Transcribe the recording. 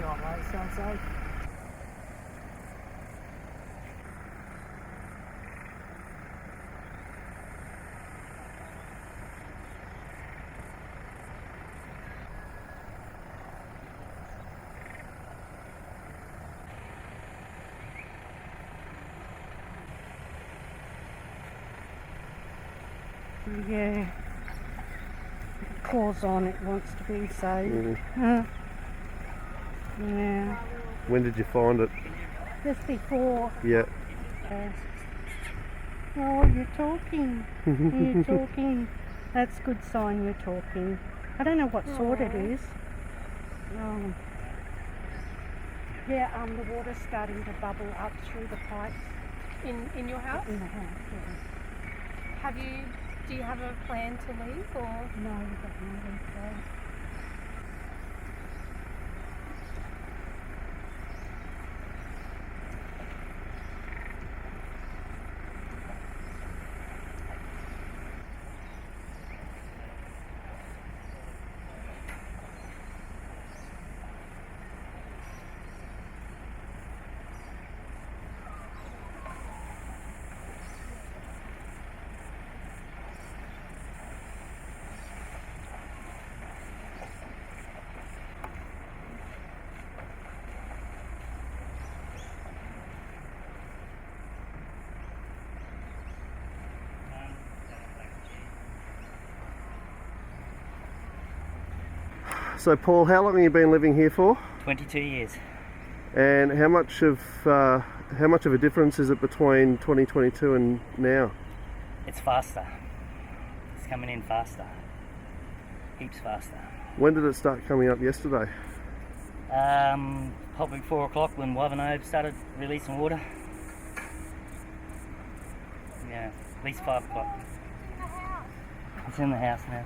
on, mate, sounds safe. Yeah. Claws on, it wants to be saved. Yeah. When did you find it? Just before. Yeah. Oh, you're talking. You're talking. That's a good sign you're talking. I don't know what sort it is. Yeah, the water's starting to bubble up through the pipes. In your house? In the house, yeah. Do you have a plan to leave or? No, we've got no leave to go. So Paul, how long have you been living here for? 22 years. And how much of a difference is it between 2022 and now? It's faster. It's coming in faster. Heaps faster. When did it start coming up yesterday? Probably 4 o'clock when Walloon started releasing water. Yeah, at least 5 o'clock. It's in the house now.